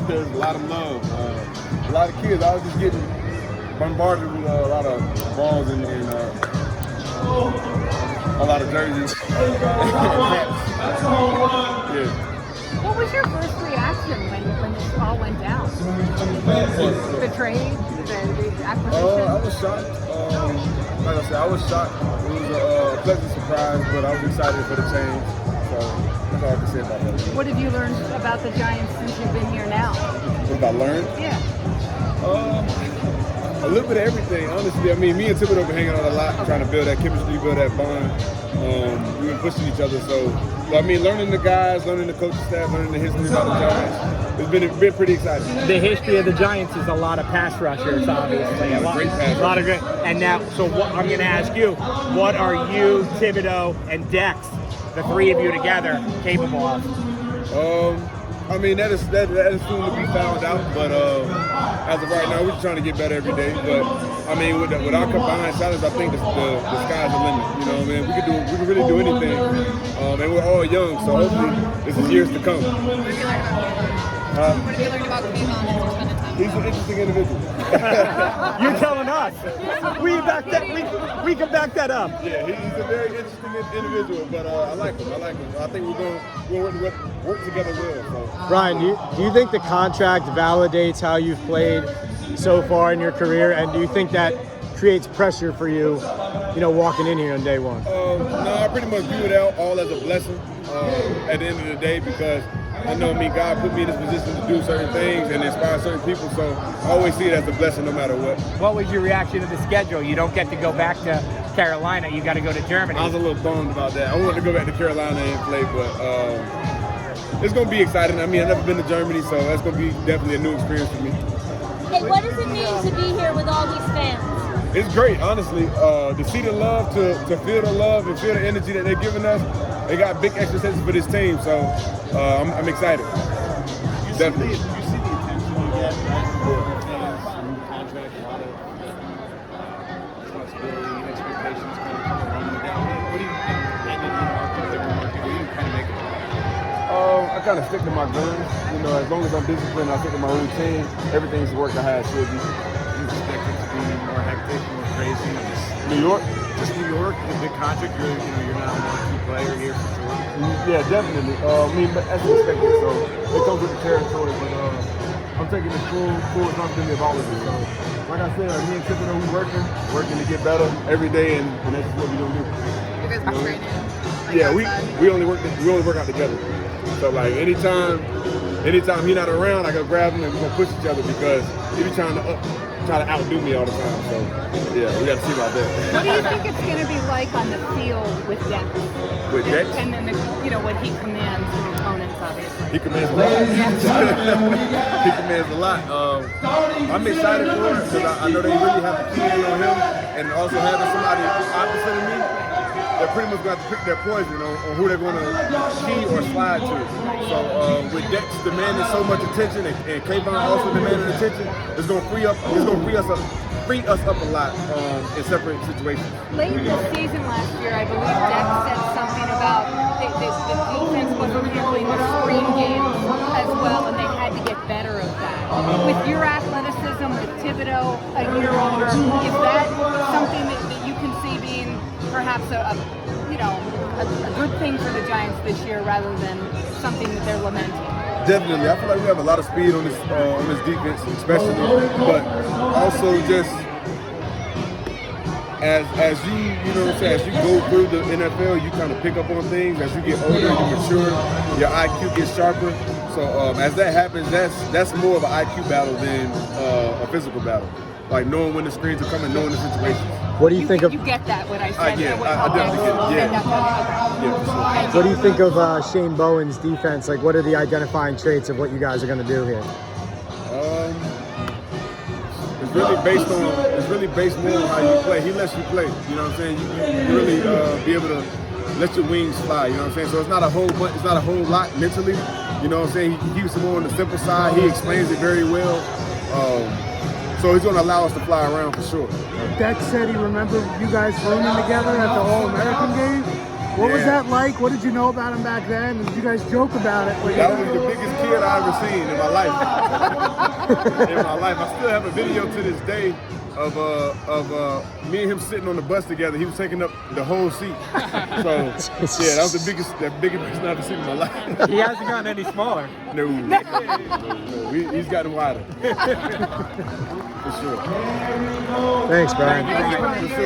there's a lot of love. A lot of kids. I was just getting bombarded with a lot of balls and a lot of jerseys and hats. Yeah. What was your first reaction when this all went down? The trade, the acquisition? I was shocked. Like I said, I was shocked. It was a pleasant surprise, but I was excited for the change. So that's all I can say about that. What have you learned about the Giants since you've been here now? What have I learned? Yeah. A little bit of everything, honestly. I mean, me and Thibodeaux been hanging out a lot, trying to build that chemistry, build that bond. We've been pushing each other, so I mean, learning the guys, learning the coaching staff, learning the history about the Giants. It's been pretty exciting. The history of the Giants is a lot of pass rushers, obviously. A lot of good. And now, so what, I'm going to ask you, what are you, Thibodeaux, and Dex, the three of you together, capable of? I mean, that is soon to be found out, but as of right now, we're just trying to get better every day. But I mean, with our combined talents, I think the sky's the limit. You know what I mean? We can really do anything, and we're all young, so hopefully this is years to come. What have you learned about Kayvon as you spend time? He's an interesting individual. You're telling us. We can back that up. Yeah, he's a very interesting individual, but I like him. I think we'll work together well. So. Ryan, do you think the contract validates how you've played so far in your career, and do you think that creates pressure for you, walking in here on day one? No, I pretty much view it all as a blessing at the end of the day, because God put me in this position to do certain things and inspire certain people, so I always see it as a blessing no matter what. What was your reaction to the schedule? You don't get to go back to Carolina, you got to go to Germany. I was a little bummed about that. I wanted to go back to Carolina and play, but it's going to be exciting. I mean, I've never been to Germany, so that's going to be definitely a new experience for me. Hey, what does it mean to be here with all these fans? It's great, honestly. To see the love, to feel the love and feel the energy that they're giving us. They got big expectations for this team, so I'm excited. Definitely. You see the attention you get, right? New contract, a lot of responsibility and expectations kind of running down. What do you think? And in the market, different market, what do you kind of make of it? I kind of stick to my guns. As long as I'm disciplined, I stick to my routine. Everything's working how it should be. You expect it to be more hectic, more crazy? New York? Just New York, the big contract. You're not a marquee player here for sure. Yeah, definitely. But that's expected. So it comes with the territory. But I'm taking the full responsibility of all of it. So, like I said, me and Thibodeaux, we working to get better every day, and that's just what we gonna do. You guys been training? Yeah, we only work out together. So like anytime he's not around, I go grab him and we're gonna push each other, because he be trying to outdo me all the time. So yeah, we got to see about that. What do you think it's going to be like on the field with Dex? With Dex? And then what he commands the opponents, obviously. He commands a lot. He commands a lot. I'm excited for it because I know they really have a key on him, and also having somebody opposite of me, they're pretty much going to have to pick their poison on who they're going to key or slide to. So with Dex demanding so much attention and Kayvon also demanding attention, it's going to free us up a lot in separate situations. Late this season last year, I believe Dex said something about the defense wasn't handling the screen games as well, and they had to get better at that. With your athleticism, with Thibodeaux a year older, is that something that you can see being perhaps a good thing for the Giants this year, rather than something that they're lamenting? Definitely, I feel like we have a lot of speed on this defense, especially, but also just as you go through the NFL, you kind of pick up on things. As you get older, you mature, your IQ gets sharper. So as that happens, that's more of an IQ battle than a physical battle. Like knowing when the screens are coming, knowing the situations. What do you think of? You get that? What I said? I definitely get it. Yeah, for sure. What do you think of Shane Bowen's defense? Like, what are the identifying traits of what you guys are going to do here? It's really based more on how you play. He lets you play. You know what I'm saying? You really be able to let your wings fly. You know what I'm saying? So it's not a whole lot mentally. You know what I'm saying? He keeps it more on the simple side. He explains it very well. So he's going to allow us to fly around for sure. Dex said he remembered you guys rooming together at the All-American game. What was that like? What did you know about him back then? Did you guys joke about it? That was the biggest kid I ever seen in my life. I still have a video to this day of me and him sitting on the bus together. He was taking up the whole seat. So yeah, that was the biggest person I've ever seen in my life. He hasn't gotten any smaller. No. He's gotten wider. For sure. Thanks, Brian. For sure.